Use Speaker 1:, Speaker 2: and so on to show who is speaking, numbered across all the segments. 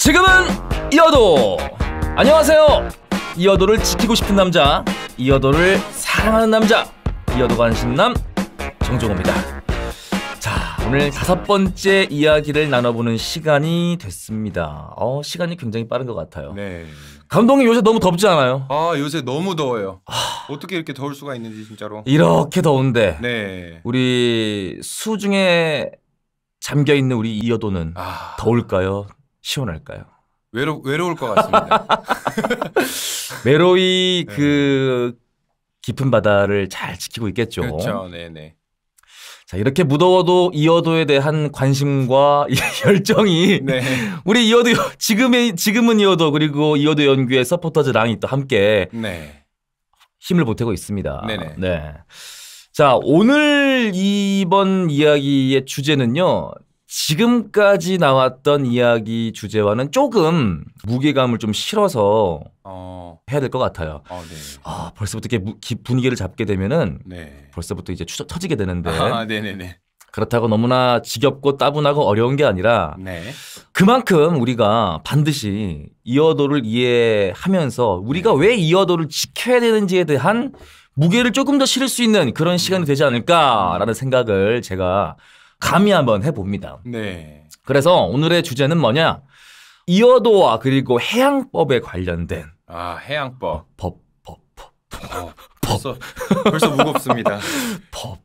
Speaker 1: 지금은 이어도. 안녕하세요. 이어도를 지키고 싶은 남자, 이어도를 사랑하는 남자, 이어도 관심남 정종호입니다. 자, 오늘 5번째 이야기를 나눠보는 시간이 됐습니다. 시간이 굉장히 빠른 것 같아요.
Speaker 2: 네.
Speaker 1: 감독님 요새 너무 덥지 않아요?
Speaker 2: 요새 너무 더워요. 어떻게 이렇게 더울 수가 있는지 진짜로.
Speaker 1: 이렇게 더운데
Speaker 2: 네.
Speaker 1: 우리 수중에 잠겨있는 우리 이어도는 더울까요? 시원할까요?
Speaker 2: 외로울 것 같습니다.
Speaker 1: 외로이 그 깊은 바다를 잘 지키고 있겠죠.
Speaker 2: 그렇죠. 네네.
Speaker 1: 자, 이렇게 무더워도 이어도에 대한 관심과 열정이
Speaker 2: 네.
Speaker 1: 우리 이어도 지금은 이어도 그리고 이어도 연구의 서포터즈랑이 또 함께
Speaker 2: 네.
Speaker 1: 힘을 보태고 있습니다.
Speaker 2: 네네.
Speaker 1: 네. 자, 오늘 이번 이야기의 주제는요. 지금까지 나왔던 이야기 주제와는 조금 무게감을 좀 실어서 해야 될 것 같아요.
Speaker 2: 네.
Speaker 1: 벌써부터 이렇게 분위기를 잡게 되면은
Speaker 2: 네.
Speaker 1: 벌써부터 이제 터지게 되는데
Speaker 2: 네네네.
Speaker 1: 그렇다고 너무나 지겹고 따분하고 어려운 게 아니라
Speaker 2: 네.
Speaker 1: 그만큼 우리가 반드시 이어도를 이해하면서 우리가 왜 이어도를 지켜야 되는지에 대한 무게를 조금 더 실을 수 있는 그런 시간이 되지 않을까라는 생각을 제가 감히 한번 해봅니다.
Speaker 2: 네.
Speaker 1: 그래서 오늘의 주제는 뭐냐? 이어도와 그리고 해양법에 관련된
Speaker 2: 해양법.
Speaker 1: 법.
Speaker 2: 벌써 무겁습니다.
Speaker 1: 법.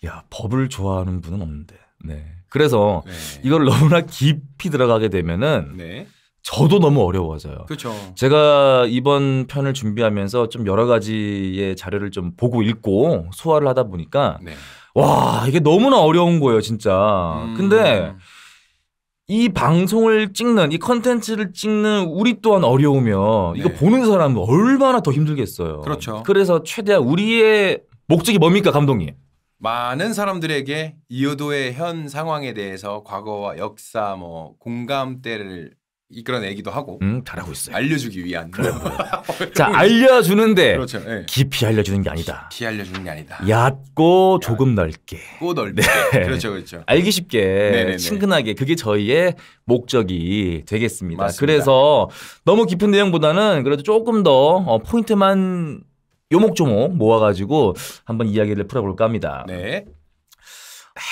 Speaker 1: 야, 법을 좋아하는 분은 없는데. 네. 그래서
Speaker 2: 네.
Speaker 1: 이걸 너무나 깊이 들어가게 되면은
Speaker 2: 네.
Speaker 1: 저도 너무 어려워져요.
Speaker 2: 그렇죠.
Speaker 1: 제가 이번 편을 준비하면서 좀 여러 가지의 자료를 좀 보고 읽고 소화를 하다 보니까
Speaker 2: 네.
Speaker 1: 와, 이게 너무나 어려운 거예요, 진짜. 근데 이 방송을 찍는, 이 컨텐츠를 찍는 우리 또한 어려우면 이거 보는 사람은 얼마나 더 힘들겠어요.
Speaker 2: 그렇죠.
Speaker 1: 그래서 최대한 우리의 목적이 뭡니까, 감독님?
Speaker 2: 많은 사람들에게 이어도의 현 상황에 대해서 과거와 역사, 공감대를 이끌어내기도 하고
Speaker 1: 잘하고 있어요.
Speaker 2: 알려주기 위한.
Speaker 1: 자, 알려주는데
Speaker 2: 그렇죠. 네.
Speaker 1: 깊이 알려주는 게 아니다.
Speaker 2: 깊이 알려주는 게 아니다.
Speaker 1: 얕고 조금 넓게.
Speaker 2: 넓게.
Speaker 1: 네.
Speaker 2: 그렇죠, 그렇죠.
Speaker 1: 알기 쉽게,
Speaker 2: 네네네. 친근하게
Speaker 1: 그게 저희의 목적이 되겠습니다.
Speaker 2: 맞습니다.
Speaker 1: 그래서 너무 깊은 내용보다는 그래도 조금 더 포인트만 요목조목 모아가지고 한번 이야기를 풀어볼까 합니다.
Speaker 2: 네.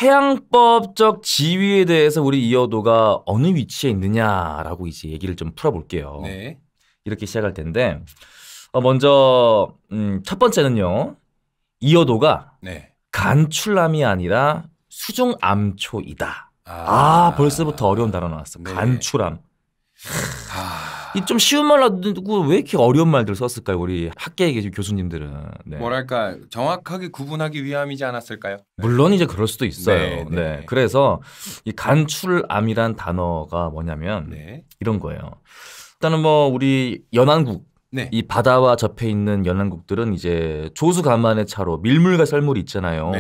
Speaker 1: 해양법적 지위에 대해서 우리 이어도가 어느 위치에 있느냐라고 이제 얘기를 좀 풀어볼게요.
Speaker 2: 네.
Speaker 1: 이렇게 시작할 텐데 먼저 첫 번째는요. 이어도가 간출남이 아니라 수중암초이다. 벌써부터 어려운 단어 나왔어.
Speaker 2: 네.
Speaker 1: 간출암. 이 좀 쉬운 말로 두고 왜 이렇게 어려운 말들 썼을까요? 우리 학계에 계신 교수님들은. 네.
Speaker 2: 뭐랄까 정확하게 구분하기 위함이지 않았을까요?
Speaker 1: 물론 이제 그럴 수도 있어요.
Speaker 2: 네.
Speaker 1: 그래서 이 간출암이란 단어가 뭐냐면 이런 거예요. 일단은 우리 연안국, 이 바다와 접해 있는 연안국들은 이제 조수간만의 차로 밀물과 썰물이 있잖아요.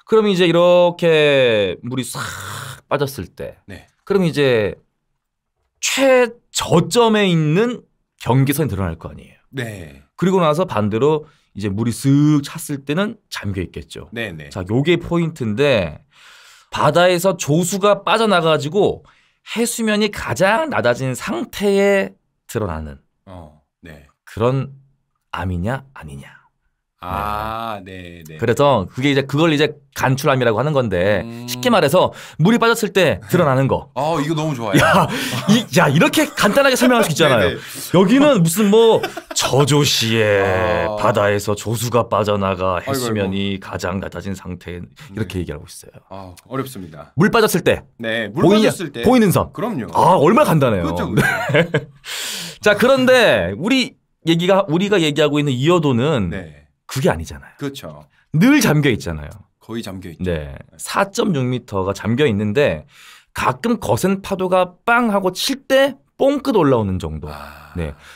Speaker 1: 그럼 이제 이렇게 물이 싹 빠졌을 때, 그럼 이제 최저점에 있는 경계선이 드러날 거 아니에요. 그리고 나서 반대로 이제 물이 쓱 찼을 때는 잠겨 있겠죠. 자, 요게 포인트인데 바다에서 조수가 빠져나가지고 해수면이 가장 낮아진 상태에 드러나는 그런 암이냐 아니냐. 그래서 그걸 이제 간출암이라고 하는 건데 쉽게 말해서 물이 빠졌을 때 드러나는 거.
Speaker 2: 이거 너무 좋아요.
Speaker 1: 야, 이렇게 간단하게 설명할 수 있잖아요. 여기는 무슨 저조시에 바다에서 조수가 빠져나가 해수면이 가장 낮아진 상태 이렇게 얘기하고 있어요.
Speaker 2: 어렵습니다.
Speaker 1: 물 빠졌을 때.
Speaker 2: 물 빠졌을 때.
Speaker 1: 보이는 섬.
Speaker 2: 그럼요.
Speaker 1: 얼마나 간단해요.
Speaker 2: 그렇죠.
Speaker 1: 자, 그런데 우리가 얘기하고 있는 이어도는 그게 아니잖아요.
Speaker 2: 그렇죠.
Speaker 1: 늘 잠겨 있잖아요.
Speaker 2: 거의 잠겨 있죠.
Speaker 1: 4.6m가 잠겨 있는데 가끔 거센 파도가 빵 하고 칠 때 뽕끝 올라오는 정도.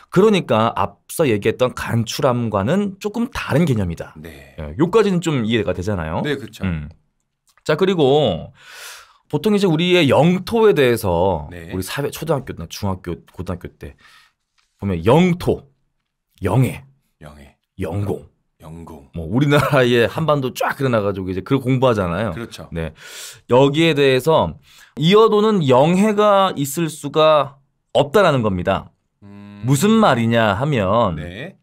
Speaker 1: 그러니까 앞서 얘기했던 간출암과는 조금 다른 개념이다. 요까지는 좀 이해가 되잖아요.
Speaker 2: 그렇죠.
Speaker 1: 자, 그리고 보통 이제 우리의 영토에 대해서 우리 사회 초등학교나 중학교, 고등학교 때 보면 영토, 영해, 영공. 우리나라의 한반도 쫙 그려놔가지고 이제 그걸 공부하잖아요.
Speaker 2: 그렇죠.
Speaker 1: 여기에 대해서 이어도는 영해가 있을 수가 없다라는 겁니다. 무슨 말이냐 하면
Speaker 2: 네.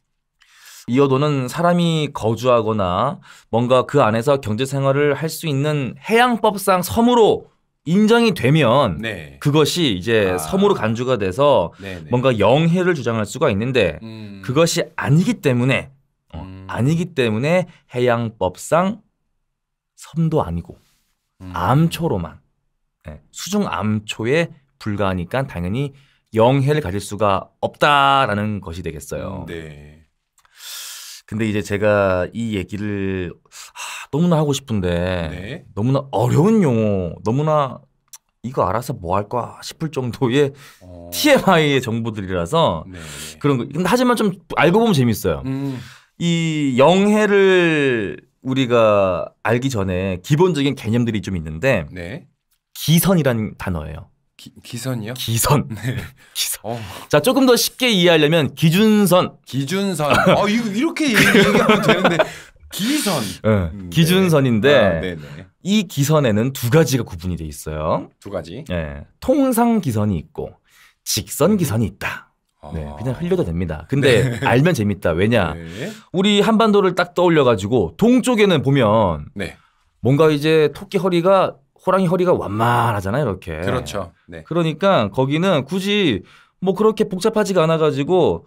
Speaker 1: 이어도는 사람이 거주하거나 뭔가 그 안에서 경제 생활을 할 수 있는 해양법상 섬으로 인정이 되면
Speaker 2: 네.
Speaker 1: 그것이 이제 섬으로 간주가 돼서
Speaker 2: 네네.
Speaker 1: 뭔가 영해를 주장할 수가 있는데 그것이 아니기 때문에 해양법상 섬도 아니고 암초로만 수중 암초에 불과하니까 당연히 영해를 가질 수가 없다라는 것이 되겠어요.
Speaker 2: 네.
Speaker 1: 근데 이제 제가 이 얘기를 너무나 하고 싶은데
Speaker 2: 네.
Speaker 1: 너무나 어려운 용어, 너무나 이거 알아서 뭐 할까 싶을 정도의 TMI의 정보들이라서
Speaker 2: 네.
Speaker 1: 그런 거. 근데 하지만 좀 알고 보면 재밌어요. 이 영해를 우리가 알기 전에 기본적인 개념들이 좀 있는데
Speaker 2: 네.
Speaker 1: 기선이라는 단어예요.
Speaker 2: 기선이요?
Speaker 1: 기선.
Speaker 2: 네.
Speaker 1: 기선. 자, 조금 더 쉽게 이해하려면 기준선.
Speaker 2: 기준선. 이거 이렇게 얘기하면 되는데 기선.
Speaker 1: 네. 기준선인데
Speaker 2: 네네.
Speaker 1: 이 기선에는 두 가지가 구분이 돼 있어요.
Speaker 2: 두 가지.
Speaker 1: 네. 통상 기선이 있고 직선 기선이 있다. 네, 그냥 흘려도 됩니다. 근데 알면 재밌다. 왜냐?
Speaker 2: 네.
Speaker 1: 우리 한반도를 딱 떠올려가지고 동쪽에는 보면
Speaker 2: 네.
Speaker 1: 뭔가 이제 토끼 허리가 호랑이 허리가 완만하잖아요, 이렇게.
Speaker 2: 그렇죠. 네.
Speaker 1: 그러니까 거기는 굳이 뭐 그렇게 복잡하지가 않아가지고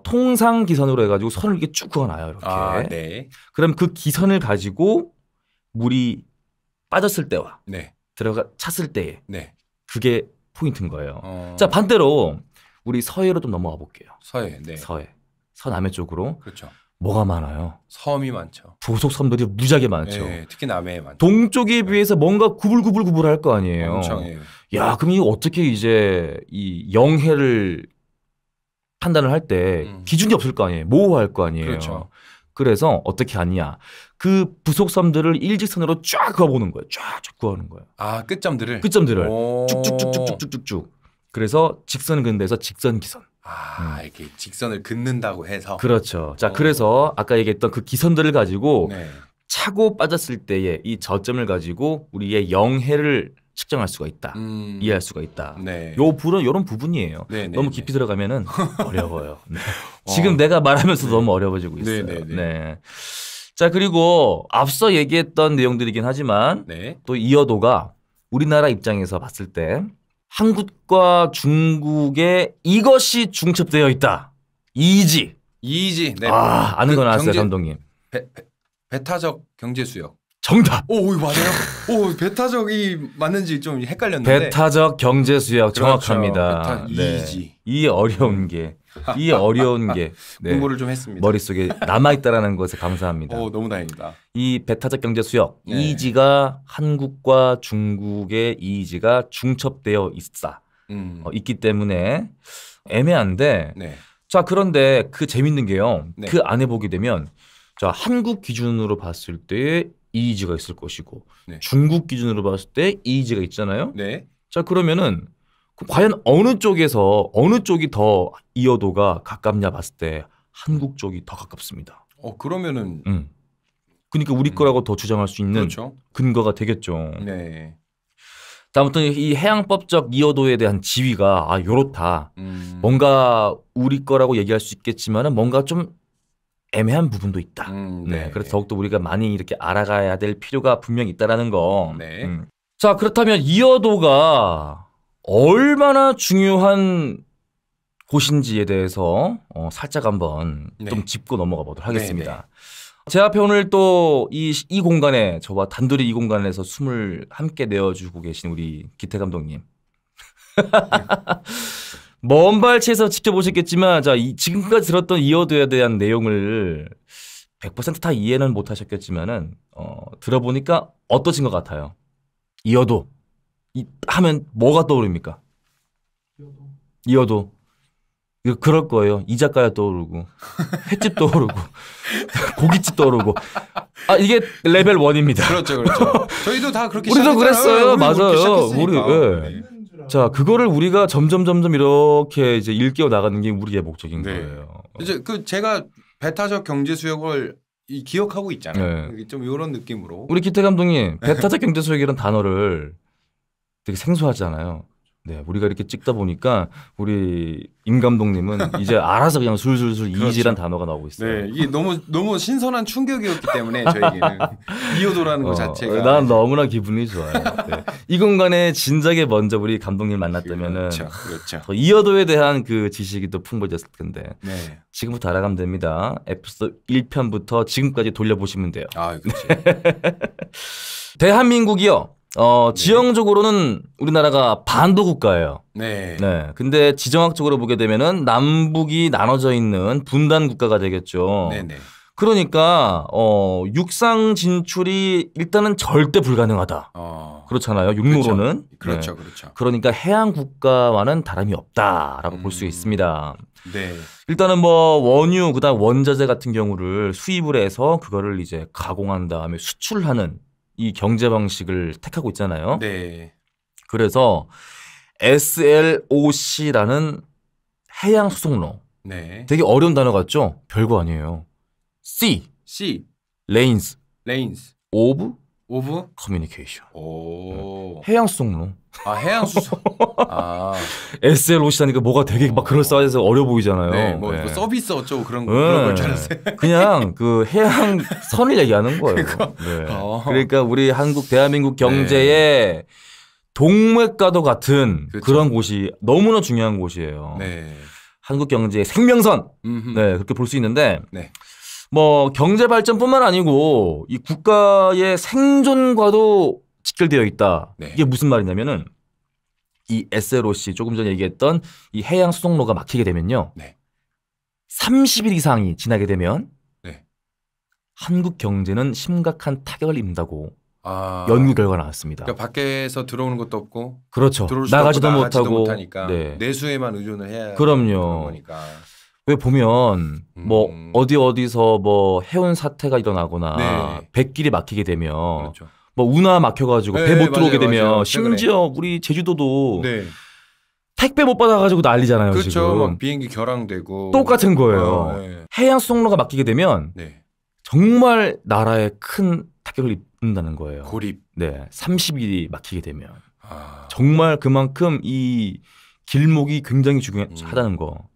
Speaker 1: 통상 기선으로 해가지고 선을 이렇게 쭉 그어놔요, 이렇게.
Speaker 2: 네.
Speaker 1: 그럼 그 기선을 가지고 물이 빠졌을 때와
Speaker 2: 네.
Speaker 1: 들어가 찼을 때에
Speaker 2: 네.
Speaker 1: 그게 포인트인 거예요. 자, 반대로 우리 서해로 좀 넘어가 볼게요.
Speaker 2: 서해. 네.
Speaker 1: 서해. 서남해 쪽으로.
Speaker 2: 그렇죠.
Speaker 1: 뭐가 많아요?
Speaker 2: 섬이 많죠.
Speaker 1: 부속 섬들이 무지하게 많죠.
Speaker 2: 네, 특히 남해에 많죠.
Speaker 1: 동쪽에 비해서 뭔가 구불구불할 거 아니에요.
Speaker 2: 엄청.
Speaker 1: 야, 그럼 이거 어떻게 이제 이 영해를 판단을 할 때 기준이 없을 거 아니에요. 모호할 거 아니에요.
Speaker 2: 그렇죠.
Speaker 1: 그래서 어떻게 하느냐. 그 부속 섬들을 일직선으로 쫙 그어보는 거예요. 쫙 그어는 거예요.
Speaker 2: 끝점들을
Speaker 1: 쭉쭉쭉쭉쭉쭉쭉. 그래서 직선을 그는 데서 직선기선.
Speaker 2: 이렇게 직선을 긋는다고 해서.
Speaker 1: 그렇죠. 자, 그래서 아까 얘기했던 그 기선들을 가지고
Speaker 2: 네.
Speaker 1: 차고 빠졌을 때의 이 저점을 가지고 우리의 영해를 측정할 수가 있다. 이해할 수가 있다.
Speaker 2: 네.
Speaker 1: 이런 부분이에요.
Speaker 2: 네,
Speaker 1: 너무 깊이 들어가면은 어려워요. 네. 지금 내가 말하면서 너무 어려워지고 있어요. 네. 자, 그리고 앞서 얘기했던 내용들이긴 하지만 또 이어도가 우리나라 입장에서 봤을 때 한국과 중국에 이것이 중첩되어 있다. 이지.
Speaker 2: 네.
Speaker 1: 아는 거 나왔어요, 감독님.
Speaker 2: 배타적 경제 수역.
Speaker 1: 정답.
Speaker 2: 맞아요? 배타적이 맞는지 좀 헷갈렸는데.
Speaker 1: 배타적 경제 수역 정확합니다.
Speaker 2: 이지.
Speaker 1: 이 어려운 게.
Speaker 2: 공부를 좀 했습니다.
Speaker 1: 머릿속에 남아있다라는 것에 감사합니다.
Speaker 2: 너무 다행이다.
Speaker 1: 이 배타적 경제 수역 이지가 한국과 중국의 이지가 중첩되어 있기 때문에 애매한데 자, 그런데 그 재밌는 게요. 그 안에 보게 되면 자, 한국 기준으로 봤을 때 이지가 있을 것이고 중국 기준으로 봤을 때 이지가 있잖아요. 자, 그러면은 과연 어느 쪽이 더 이어도가 가깝냐 봤을 때 한국 쪽이 더 가깝습니다.
Speaker 2: 그러면은
Speaker 1: 그러니까 우리 거라고 더 주장할 수 있는 근거가 되겠죠.
Speaker 2: 네.
Speaker 1: 아무튼 이 해양법적 이어도에 대한 지위가 요렇다. 뭔가 우리 거라고 얘기할 수 있겠지만은 뭔가 좀 애매한 부분도 있다. 그래서 더욱더 우리가 많이 이렇게 알아가야 될 필요가 분명히 있다라는 거. 자, 그렇다면 이어도가 얼마나 중요한 곳인지에 대해서 살짝 한번 좀 짚고 넘어가 보도록 하겠습니다. 제 앞에 오늘 또 이 공간에 저와 단둘이 이 공간에서 숨을 함께 내어주고 계신 우리 기태 감독님. 먼 발치에서 지켜보셨겠지만 자, 지금까지 들었던 이어도에 대한 내용을 100% 다 이해는 못하셨겠지만은 들어보니까 어떠신 것 같아요? 이어도 하면 뭐가 떠오릅니까? 이어도. 그럴 거예요. 이 작가야 떠오르고 횟집 떠오르고 고깃집 떠오르고 이게 레벨 1입니다.
Speaker 2: 그렇죠. 저희도 다 그렇게
Speaker 1: 우리도 그랬어요. 맞아요.
Speaker 2: 우리
Speaker 1: 자, 그거를 우리가 점점 이렇게 이제 일깨워 나가는 게 우리의 목적인 거예요.
Speaker 2: 이제 제가 배타적 경제 수역을 기억하고 있잖아요. 좀 이런 느낌으로.
Speaker 1: 우리 기태 감독님 배타적 경제 수역이라는 단어를 되게 생소하잖아요. 네, 우리가 이렇게 찍다 보니까 우리 임 감독님은 이제 알아서 그냥 술술술 그렇죠. 이지란 단어가 나오고 있어요.
Speaker 2: 네, 이게 너무 신선한 충격이었기 때문에 저에게는 이호도라는 것 자체가
Speaker 1: 난 너무나 기분이 좋아요. 네. 이 공간에 진작에 먼저 우리 감독님 만났다면은
Speaker 2: 그렇죠.
Speaker 1: 이호도에 대한 그 지식이 또 풍부해졌을 텐데
Speaker 2: 네.
Speaker 1: 지금부터 알아가면 됩니다. 에피소드 1편부터 지금까지 돌려보시면 돼요.
Speaker 2: 아, 그렇지.
Speaker 1: 대한민국이요. 지형적으로는 우리나라가 반도 국가예요.
Speaker 2: 네.
Speaker 1: 네. 근데 지정학적으로 보게 되면은 남북이 나눠져 있는 분단 국가가 되겠죠.
Speaker 2: 네네.
Speaker 1: 그러니까 육상 진출이 일단은 절대 불가능하다. 그렇잖아요. 육로로는.
Speaker 2: 그렇죠.
Speaker 1: 네.
Speaker 2: 그렇죠.
Speaker 1: 그러니까 해양 국가와는 다름이 없다라고 볼 수 있습니다.
Speaker 2: 네.
Speaker 1: 일단은 뭐 원유 그다음 원자재 같은 경우를 수입을 해서 그거를 이제 가공한 다음에 수출하는 이 경제 방식을 택하고 있잖아요.
Speaker 2: 네.
Speaker 1: 그래서 SLOC라는 해양 수송로.
Speaker 2: 네.
Speaker 1: 되게 어려운 단어 같죠? 별거 아니에요. C. Lanes. of communication.
Speaker 2: 오.
Speaker 1: 해양 수송로.
Speaker 2: 아, 해양 수송. 아.
Speaker 1: SLOC라니까 뭐가 되게 막 그럴싸해서 어려 보이잖아요.
Speaker 2: 네, 뭐
Speaker 1: 네.
Speaker 2: 서비스 어쩌고 그런 걸 줄 알았어요.
Speaker 1: 그냥 그 해양 선을 얘기하는 거예요. 네. 그러니까 우리 대한민국 경제의 네. 동맥과도 같은 그렇죠. 그런 곳이 너무나 중요한 곳이에요.
Speaker 2: 네.
Speaker 1: 한국 경제의 생명선. 네, 그렇게 볼 수 있는데
Speaker 2: 네.
Speaker 1: 뭐 경제 발전뿐만 아니고 이 국가의 생존과도 직결되어 있다.
Speaker 2: 네.
Speaker 1: 이게 무슨 말이냐면은 이 SLOC 조금 전에 얘기했던 이 해양 수송로가 막히게 되면요.
Speaker 2: 네.
Speaker 1: 30일 이상이 지나게 되면
Speaker 2: 네.
Speaker 1: 한국 경제는 심각한 타격을 입는다고 연구 결과가 나왔습니다.
Speaker 2: 그러니까 밖에서 들어오는 것도 없고
Speaker 1: 그렇죠. 나가지도 못하고
Speaker 2: 네. 내수에만 의존을 해야
Speaker 1: 그럼요.
Speaker 2: 거니까.
Speaker 1: 왜 보면 뭐 어디서 뭐 해운 사태가 일어나거나
Speaker 2: 네.
Speaker 1: 뱃길이 막히게 되면
Speaker 2: 그렇죠.
Speaker 1: 뭐 운하 막혀가지고
Speaker 2: 네,
Speaker 1: 배 못 들어오게
Speaker 2: 맞아요,
Speaker 1: 되면
Speaker 2: 맞아요.
Speaker 1: 심지어 우리 제주도도
Speaker 2: 네.
Speaker 1: 택배 못 받아가지고 난리잖아요.
Speaker 2: 그렇죠.
Speaker 1: 지금.
Speaker 2: 막 비행기 결항되고
Speaker 1: 똑같은 거예요.
Speaker 2: 네.
Speaker 1: 해양 수송로가 막히게 되면
Speaker 2: 네.
Speaker 1: 정말 나라에 큰 타격을 입는다는 거예요.
Speaker 2: 고립.
Speaker 1: 네, 30일이 막히게 되면 정말 그만큼 이 길목이 굉장히 중요하다는 거.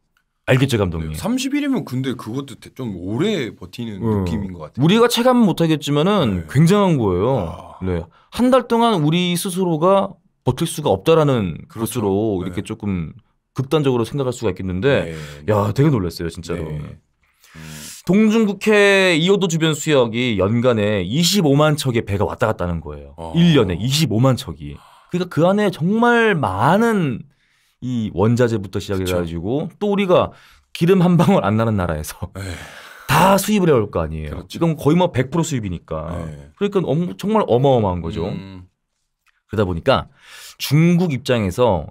Speaker 1: 알겠죠, 감독님?
Speaker 2: 30일이면 근데 그것도 좀 오래 버티는 느낌인 것 같아요.
Speaker 1: 우리가 체감은 못하겠지만은
Speaker 2: 네.
Speaker 1: 굉장한 거예요. 네. 한 달 동안 우리 스스로가 버틸 수가 없다라는
Speaker 2: 그렇죠.
Speaker 1: 것으로
Speaker 2: 네.
Speaker 1: 이렇게 조금 극단적으로 생각할 수가 있겠는데,
Speaker 2: 네.
Speaker 1: 야, 되게 놀랐어요, 진짜로.
Speaker 2: 네.
Speaker 1: 동중국해 이호도 주변 수역이 연간에 25만 척의 배가 왔다 갔다 하는 거예요. 1년에 25만 척이. 그러니까 그 안에 정말 많은 이 원자재부터 시작해가지고 그렇죠. 또 우리가 기름 한 방울 안 나는 나라에서 다 수입을 해올 거 아니에요.
Speaker 2: 그렇죠.
Speaker 1: 이건 거의 뭐 100% 수입이니까. 그러니까 정말 어마어마한 거죠. 그러다 보니까 중국 입장에서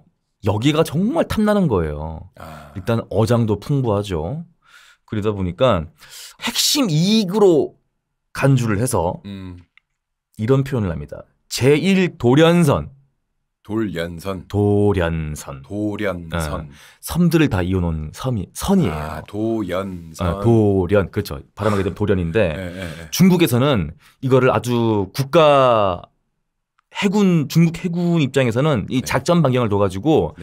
Speaker 1: 여기가 정말 탐나는 거예요. 일단 어장도 풍부하죠. 그러다 보니까 핵심 이익으로 간주를 해서 이런 표현을 합니다. 제1도련선. 도련선. 섬들을 다 이어놓은 선이에요.
Speaker 2: 도연선.
Speaker 1: 도련. 그렇죠. 발음하게 되면 도련인데 중국에서는 이거를 아주 중국 해군 입장에서는 이 작전 반경을 둬가지고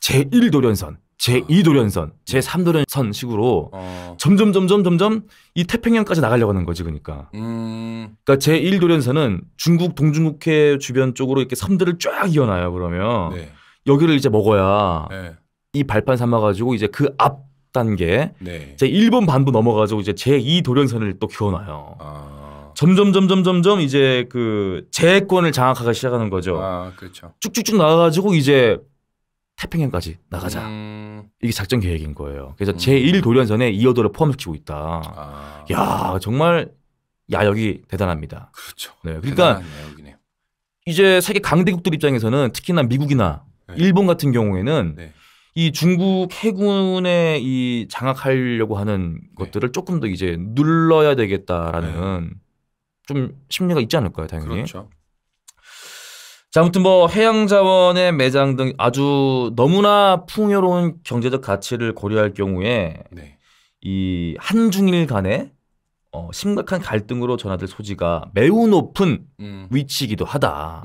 Speaker 1: 제1도련선, 제2도련선, 제3도련선 식으로 점점 이 태평양까지 나가려고 하는 거지. 그러니까 제1도련선은 중국 동중국해 주변 쪽으로 이렇게 섬들을 쫙 이어놔요. 그러면 여기를 이제 먹어야 이 발판 삼아가지고 이제 그 앞 단계 이제 일본 반도 넘어가지고 이제 제2도련선을 또 키워놔요. 점점 이제 그 제해권을 장악하기 시작하는 거죠.
Speaker 2: 그렇죠.
Speaker 1: 쭉쭉쭉 나가가지고 이제 태평양까지 나가자. 이게 작전 계획인 거예요. 그래서 제1도련선에 이호도를 포함시키고 있다. 야, 정말 야력이 대단합니다.
Speaker 2: 그렇죠.
Speaker 1: 네, 그러니까 이제 세계 강대국들 입장에서는 특히나 미국이나 일본 같은 경우에는 이 중국 해군의 이 장악하려고 하는 것들을 조금 더 이제 눌러야 되겠다라는 좀 심리가 있지 않을까요, 당연히.
Speaker 2: 그렇죠.
Speaker 1: 자, 아무튼 뭐 해양자원의 매장 등 아주 너무나 풍요로운 경제적 가치를 고려할 경우에 이 한중일 간의 심각한 갈등으로 전환될 소지가 매우 높은 위치이기도 하다.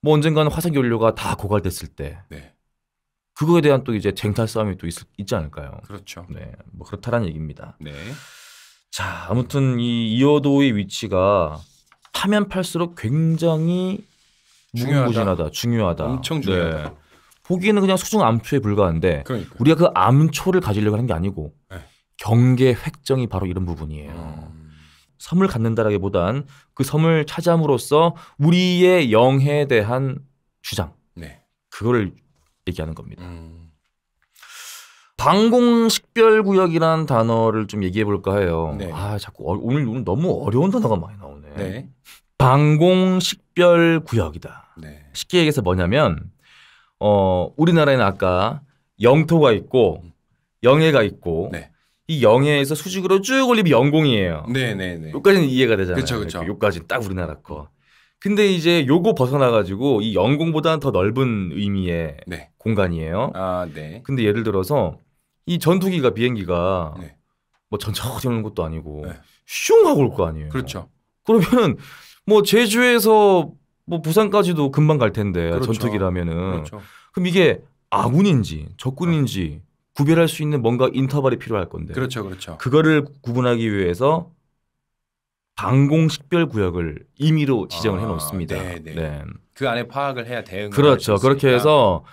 Speaker 1: 뭐 언젠가는 화석 연료가 다 고갈됐을 때 네. 그거에 대한 또 이제 쟁탈 싸움이 또 있지 않을까요?
Speaker 2: 그렇죠.
Speaker 1: 네, 뭐 그렇다라는 얘기입니다.
Speaker 2: 네.
Speaker 1: 자, 아무튼 이 이어도의 위치가 파면 팔수록 굉장히 무궁무진하다, 중요하다.
Speaker 2: 엄청 중요하다.
Speaker 1: 네. 보기에는 그냥 수중 암초에 불과한데 그러니까요. 우리가 그 암초를 가지려고 하는 게 아니고 네. 경계 획정이 바로 이런 부분이에요. 섬을 갖는다라기보단 그 섬을 차지함으로써 우리의 영해에 대한 주장 네. 그거를 얘기하는 겁니다. 방공식별구역이라는 단어를 좀 얘기해 볼까 해요. 네. 아 자꾸 오늘 너무 어려운 단어가 많이 나오네. 네. 방공식별구역이다. 네. 쉽게 얘기해서 뭐냐면 우리나라에는 아까 영토가 있고 영해가 있고 네. 이 영해에서 수직으로 쭉 올리면 영공이에요.
Speaker 2: 네네네.
Speaker 1: 여기까지는 이해가 되잖아요.
Speaker 2: 그렇죠.
Speaker 1: 여기까지는 딱 우리나라 거. 근데 이제 요거 벗어나가지고 이 영공보다는 더 넓은 의미의 네. 공간이에요.
Speaker 2: 아, 네.
Speaker 1: 근데 예를 들어서 이 전투기가 비행기가 네. 뭐 천천히 오는 것도 아니고 네. 슝 하고 올 거 아니에요.
Speaker 2: 그렇죠.
Speaker 1: 그러면은 뭐 제주에서 뭐 부산까지도 금방 갈 텐데
Speaker 2: 그렇죠.
Speaker 1: 전투기라면은
Speaker 2: 그렇죠.
Speaker 1: 그럼 이게 아군인지 적군인지 구별할 수 있는 뭔가 인터벌이 필요할 건데.
Speaker 2: 그렇죠.
Speaker 1: 그거를 구분하기 위해서 방공식별구역을 임의로 지정을 해놓습니다.
Speaker 2: 네. 그 안에 파악을 해야 대응을
Speaker 1: 그렇죠. 그렇게 해서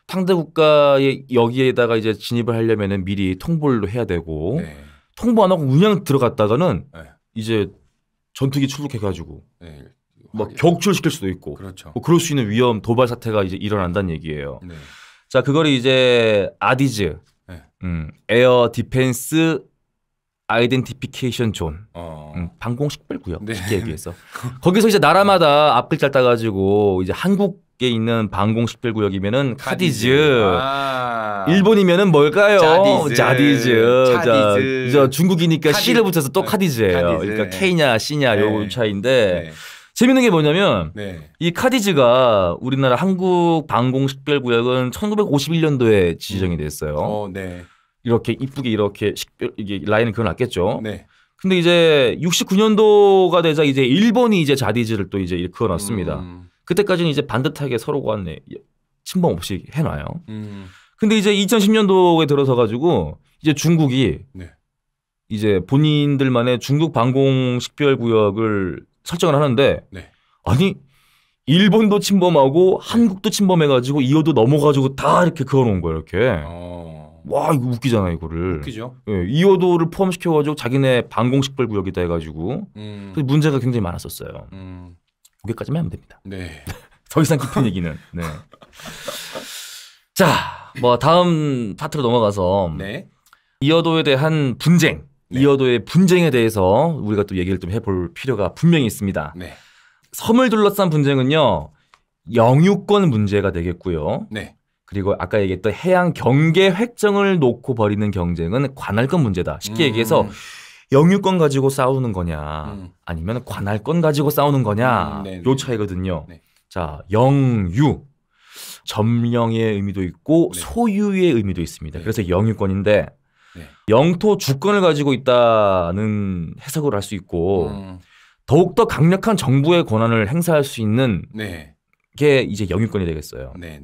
Speaker 1: 상대 국가의 여기에다가 이제 진입을 하려면은 미리 통보를 해야 되고 네. 통보 안 하고 그냥 들어갔다가는 네. 이제 전투기 출국해가지고 네. 막 격추시킬 수도 있고
Speaker 2: 그렇죠.
Speaker 1: 뭐 그럴 수 있는 위험 도발 사태가 이제 일어난다는 얘기예요.
Speaker 2: 네.
Speaker 1: 자, 그걸 이제 아디즈,
Speaker 2: 네.
Speaker 1: 에어 디펜스 아이덴티피케이션 존, 방공식별구역
Speaker 2: 네.
Speaker 1: 쉽게 얘기해서 거기서 이제 나라마다 앞글자 따가지고 이제 한국에 있는 방공식별구역이면은 카디즈, 일본이면은 뭘까요? 자디즈. 저 중국이니까 C를 붙여서 또 카디즈예요. 그러니까 K냐 C냐 네. 요 차이인데. 네. 재밌는 게 뭐냐면 네. 이 카디즈가 우리나라 한국 방공식별구역은 1951년도에 지정이 됐어요.
Speaker 2: 네.
Speaker 1: 이렇게 이쁘게 이렇게 이게 라인을 그어놨겠죠.
Speaker 2: 네.
Speaker 1: 근데 이제 69년도가 되자 이제 일본이 이제 자디즈를 또 이제 그어놨습니다. 그때까지는 이제 반듯하게 서로 간에 침범 없이 해놔요. 근데 이제 2010년도에 들어서 가지고 이제 중국이
Speaker 2: 네.
Speaker 1: 이제 본인들만의 중국 방공식별구역을 설정을 하는데
Speaker 2: 네.
Speaker 1: 아니 일본도 침범하고 한국도 침범해가지고 이어도 넘어가지고 다 이렇게 그어놓은 거예요. 이렇게. 와 이거 웃기잖아 이거를.
Speaker 2: 웃기죠.
Speaker 1: 예, 이어도를 포함시켜가지고 자기네 방공식별구역이다 해가지고 그래서 문제가 굉장히 많았었어요. 여기까지만 하면 됩니다.
Speaker 2: 네.
Speaker 1: 더 이상 깊은 얘기는. 네. 자, 뭐 다음 파트로 넘어가서
Speaker 2: 네.
Speaker 1: 이어도에 대한 분쟁,
Speaker 2: 네.
Speaker 1: 이어도의 분쟁에 대해서 우리가 또 얘기를 좀 해볼 필요가 분명히 있습니다.
Speaker 2: 네.
Speaker 1: 섬을 둘러싼 분쟁은요 영유권 문제가 되겠고요.
Speaker 2: 네.
Speaker 1: 그리고 아까 얘기했던 해양 경계 획정을 놓고 벌이는 경쟁은 관할권 문제다. 쉽게 얘기해서 영유권 가지고 싸우는 거냐 아니면 관할권 가지고 싸우는 거냐 요 차이거든요.
Speaker 2: 네.
Speaker 1: 자, 영유 점령의 의미도 있고
Speaker 2: 네.
Speaker 1: 소유의 의미도 있습니다.
Speaker 2: 네.
Speaker 1: 그래서 영유권인데
Speaker 2: 네.
Speaker 1: 영토 주권을 가지고 있다는 해석을 할 수 있고 더욱더 강력한 정부의 권한을 행사할 수 있는
Speaker 2: 네.
Speaker 1: 게 이제 영유권이 되겠어요.
Speaker 2: 네.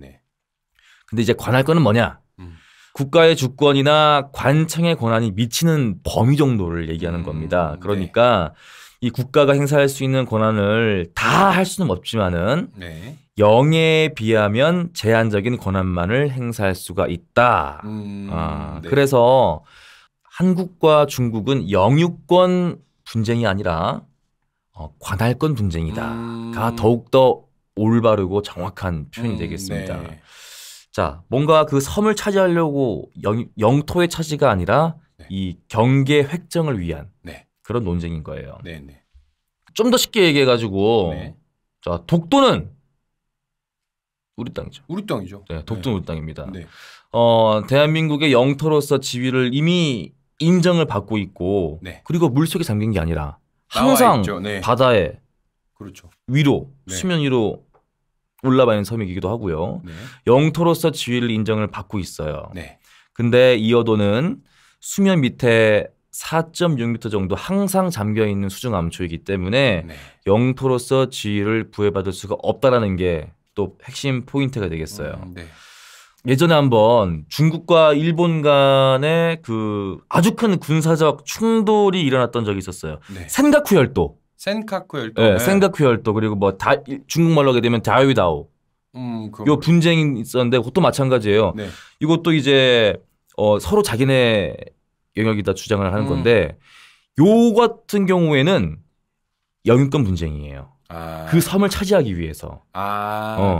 Speaker 1: 근데 이제 관할권은 뭐냐? 국가의 주권이나 관청의 권한이 미치는 범위 정도를 얘기하는 겁니다. 그러니까 이 국가가 행사할 수 있는 권한을 다 할 수는 없지만은
Speaker 2: 네.
Speaker 1: 영해에 비하면 제한적인 권한만을 행사할 수가 있다.
Speaker 2: 네.
Speaker 1: 그래서 한국과 중국은 영유권 분쟁이 아니라 관할권 분쟁이다가 더욱더 올바르고 정확한 표현이 되겠습니다.
Speaker 2: 네.
Speaker 1: 자, 뭔가 그 섬을 차지하려고 영토의 차지가 아니라
Speaker 2: 네.
Speaker 1: 이 경계 획정을 위한
Speaker 2: 네.
Speaker 1: 그런 논쟁인 거예요.
Speaker 2: 네.
Speaker 1: 좀 더 쉽게 얘기해가지고
Speaker 2: 네.
Speaker 1: 자, 독도는 우리 땅이죠.
Speaker 2: 우리 땅이죠.
Speaker 1: 네, 독도는 우리 땅입니다.
Speaker 2: 네.
Speaker 1: 대한민국의 영토로서 지위를 이미 인정을 받고 있고
Speaker 2: 네.
Speaker 1: 그리고 물속에 잠긴 게 아니라 항상
Speaker 2: 네.
Speaker 1: 바다에
Speaker 2: 그렇죠.
Speaker 1: 위로
Speaker 2: 네.
Speaker 1: 수면 위로 올라와 있는 섬이기도 하고요.
Speaker 2: 네.
Speaker 1: 영토로서 지위를 인정을 받고 있어요.
Speaker 2: 네.
Speaker 1: 근데 이어도는 수면 밑에 4.6m 정도 항상 잠겨 있는 수중 암초이기 때문에
Speaker 2: 네.
Speaker 1: 영토로서 지위를 부여받을 수가 없다라는 게 또 핵심 포인트가 되겠어요. 네. 예전에 한번 중국과 일본 간의 그 아주 큰 군사적 충돌이 일어났던 적이 있었어요. 네. 센가쿠 열도.
Speaker 2: 센카쿠 열도.
Speaker 1: 네, 센가쿠 열도. 그리고 뭐 중국말로 하게 되면 다유다오. 요 분쟁이 있었는데 그것도 마찬가지예요. 네. 이것도 이제 서로 자기네 영역이다 주장을 하는 건데 요 같은 경우에는 영유권 분쟁이에요. 그 섬을 차지하기 위해서.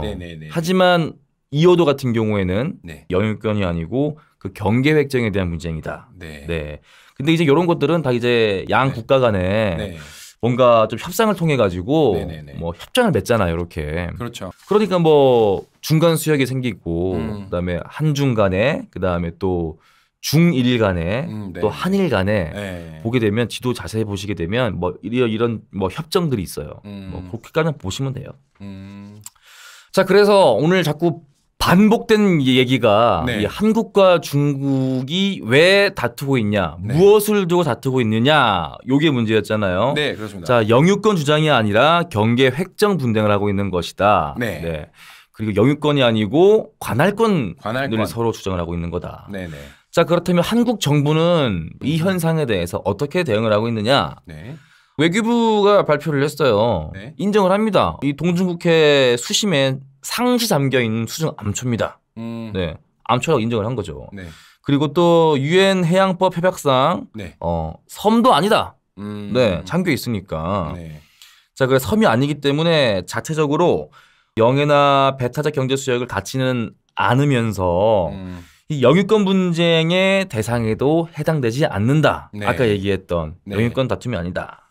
Speaker 1: 네네네. 하지만 이어도 같은 경우에는 네. 영유권이 아니고 그 경계 획정에 대한 분쟁이다. 네. 네. 근데 이제 이런 것들은 다 이제 양 국가 간에 네. 뭔가 좀 협상을 통해 가지고 뭐 협정을 맺잖아요, 이렇게.
Speaker 2: 그렇죠.
Speaker 1: 그러니까 뭐 중간 수역이 생기고 그다음에 한중 간에 그다음에 또 중일 간에 또 한일 간에 보게 되면 지도 자세히 보시게 되면 뭐 이런 뭐 협정들이 있어요. 뭐 그렇게까지 보시면 돼요. 자, 그래서 오늘 자꾸 반복된 얘기가 네. 이 한국과 중국이 왜 다투고 있냐, 네. 무엇을 두고 다투고 있느냐, 요게 문제였잖아요.
Speaker 2: 네, 그렇습니다.
Speaker 1: 자, 영유권 주장이 아니라 경계 획정 분쟁을 하고 있는 것이다. 네. 네. 그리고 영유권이 아니고 관할권을 서로 주장을 하고 있는 거다. 네, 네. 자, 그렇다면 한국 정부는 이 현상에 대해서 어떻게 대응을 하고 있느냐? 네. 외교부가 발표를 했어요. 네. 인정을 합니다. 이 동중국해 수심에 상시 잠겨 있는 수중 암초입니다. 네, 암초라고 인정을 한 거죠. 네. 그리고 또 유엔 해양법 협약상 네. 섬도 아니다. 네, 잠겨 있으니까. 네. 자, 그래서 섬이 아니기 때문에 자체적으로 영해나 배타적 경제 수역을 갖지는 않으면서 이 영유권 분쟁의 대상에도 해당되지 않는다. 네. 아까 얘기했던 네. 영유권 다툼이 아니다.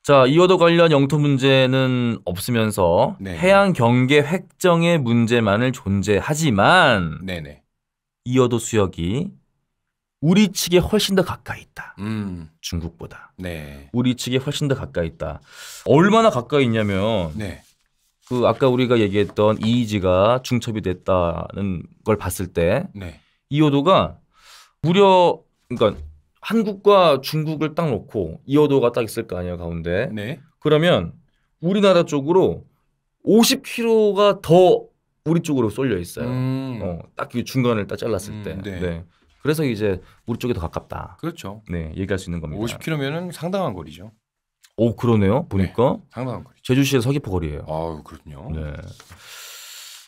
Speaker 1: 자, 이어도 관련 영토 문제는 없으면서 네. 해양 경계 획정의 문제만을 존재하지만 네네. 이어도 수역이 우리 측에 훨씬 더 가까이 있다. 중국보다. 네. 우리 측에 훨씬 더 가까이 있다. 얼마나 가까이 있냐면 네. 그 아까 우리가 얘기했던 EEZ가 중첩이 됐다는 걸 봤을 때 네. 이어도가 무려 그러니까 한국과 중국을 딱 놓고 이어도가 딱 있을 거 아니에요, 가운데. 네. 그러면 우리나라 쪽으로 50km가 더 우리 쪽으로 쏠려 있어요. 딱 그 중간을 딱 잘랐을 때. 네. 네. 그래서 이제 우리 쪽이 더 가깝다.
Speaker 2: 그렇죠.
Speaker 1: 네, 얘기할 수 있는 겁니다.
Speaker 2: 50km면은 상당한 거리죠.
Speaker 1: 오, 그러네요. 보니까.
Speaker 2: 네, 상당한 거리.
Speaker 1: 제주시에서 서귀포 거리예요.
Speaker 2: 아우, 그렇군요. 네.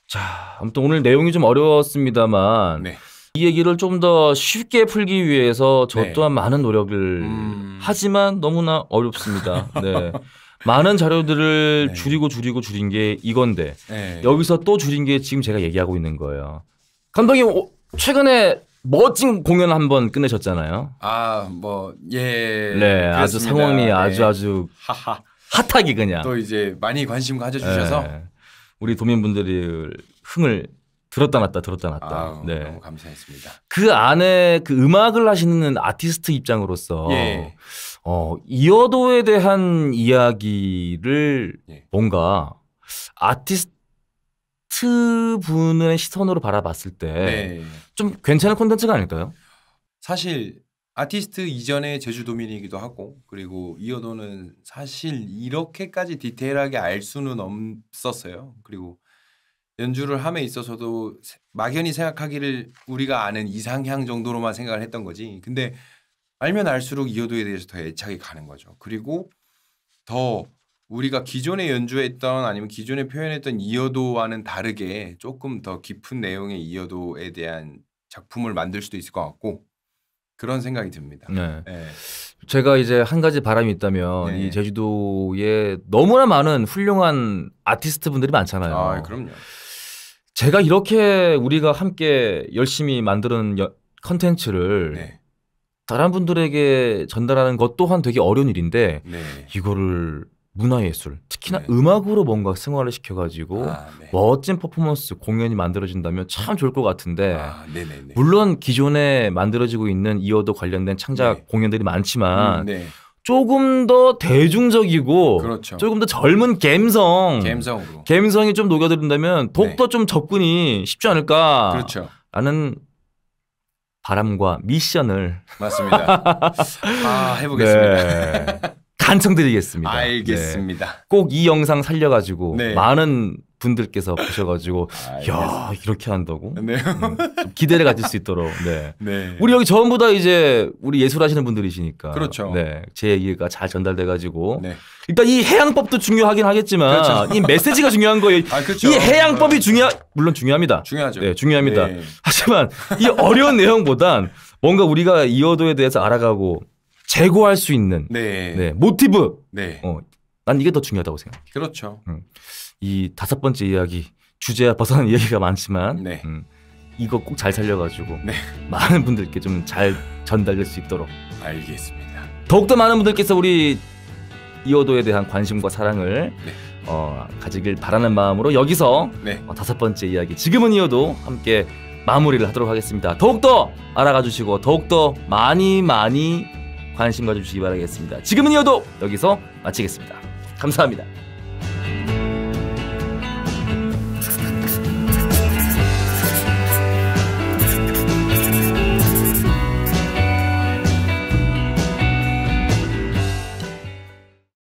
Speaker 1: 자, 아무튼 오늘 내용이 좀 어려웠습니다만 네. 이 얘기를 좀 더 쉽게 풀기 위해서 저 또한 네. 많은 노력을 하지만 너무나 어렵습니다. 네. 많은 자료들을 네. 줄인 게 이건데 네. 여기서 또 줄인 게 지금 제가 얘기하고 있는 거예요. 감독님 최근에 멋진 공연 한번 끝내셨잖아요.
Speaker 2: 아, 뭐 예.
Speaker 1: 네, 아주 상황이 네. 아주 핫하게 그냥.
Speaker 2: 또 이제 많이 관심 가져주셔서 네.
Speaker 1: 우리 도민분들이 흥을 들었다 놨다.
Speaker 2: 아우, 네. 너무 감사했습니다.
Speaker 1: 그 안에 그 음악을 하시는 아티스트 입장으로서 예. 이어도에 대한 이야기를 예. 뭔가 아티스트 분의 시선으로 바라봤을 때 좀 네. 괜찮은 콘텐츠가 아닐까요?
Speaker 2: 사실 아티스트 이전의 제주도민이기도 하고 그리고 이어도는 사실 이렇게까지 디테일하게 알 수는 없었어요. 그리고 연주를 함에 있어서도 막연히 생각하기를 우리가 아는 이상향 정도로만 생각을 했던 거지. 근데 알면 알수록 이어도에 대해서 더 애착이 가는 거죠. 그리고 더 우리가 기존에 연주했던 아니면 기존에 표현했던 이어도와는 다르게 조금 더 깊은 내용의 이어도에 대한 작품을 만들 수도 있을 것 같고 그런 생각이 듭니다.
Speaker 1: 네. 네. 제가 이제 한 가지 바람이 있다면 네. 이 제주도에 너무나 많은 훌륭한 아티스트 분들이 많잖아요.
Speaker 2: 아, 그럼요.
Speaker 1: 제가 이렇게 우리가 함께 열심히 만드는 컨텐츠를 네. 다른 분들에게 전달하는 것 또한 되게 어려운 일인데 네. 이거를 문화예술 특히나 네. 음악으로 뭔가 승화를 시켜가지고 네. 멋진 퍼포먼스 공연이 만들어진다면 참 좋을 것 같은데 물론 기존에 만들어지고 있는 이어도 관련된 창작 네. 공연들이 많지만 네. 조금 더 대중적이고 그렇죠. 조금 더 젊은 감성이 좀 녹여든다면 더욱더 좀 접근이 쉽지 않을까
Speaker 2: 그렇죠.
Speaker 1: 라는 바람과 미션을
Speaker 2: 맞습니다. 해보겠습니다.
Speaker 1: 네. 간청드리겠습니다.
Speaker 2: 알겠습니다.
Speaker 1: 네. 꼭 이 영상 살려가지고 네. 많은 분들께서 보셔가지고 야 이렇게 한다고
Speaker 2: 네.
Speaker 1: 좀 기대를 가질 수 있도록 네. 네. 우리 여기 전부 다 이제 우리 예술하시는 분들이시니까
Speaker 2: 그렇죠.
Speaker 1: 네. 제 얘기가 잘 전달돼가지고 네. 일단 이 해양법도 중요하긴 하겠지만 그렇죠. 이 메시지가 중요한 거예요.
Speaker 2: 그렇죠.
Speaker 1: 이 해양법이 물론 중요합니다.
Speaker 2: 중요하죠.
Speaker 1: 네, 중요합니다. 네. 하지만 이 어려운 내용보단 뭔가 우리가 이어도에 대해서 알아가고 재고할 수 있는 네, 모티브. 네. 난 이게 더 중요하다고 생각해요.
Speaker 2: 그렇죠.
Speaker 1: 이 5번째 이야기 주제와 벗어난 이야기가 많지만 네. 이거 꼭 잘 살려가지고 네. 많은 분들께 좀 잘 전달될 수 있도록
Speaker 2: 알겠습니다.
Speaker 1: 더욱더 많은 분들께서 우리 이어도에 대한 관심과 사랑을 네. 가지길 바라는 마음으로 여기서 네. 5번째 이야기 지금은 이어도 함께 마무리를 하도록 하겠습니다. 더욱더 알아가 주시고 더욱더 많이 관심 가져주시기 바라겠습니다. 지금은 이어도 여기서 마치겠습니다. 감사합니다.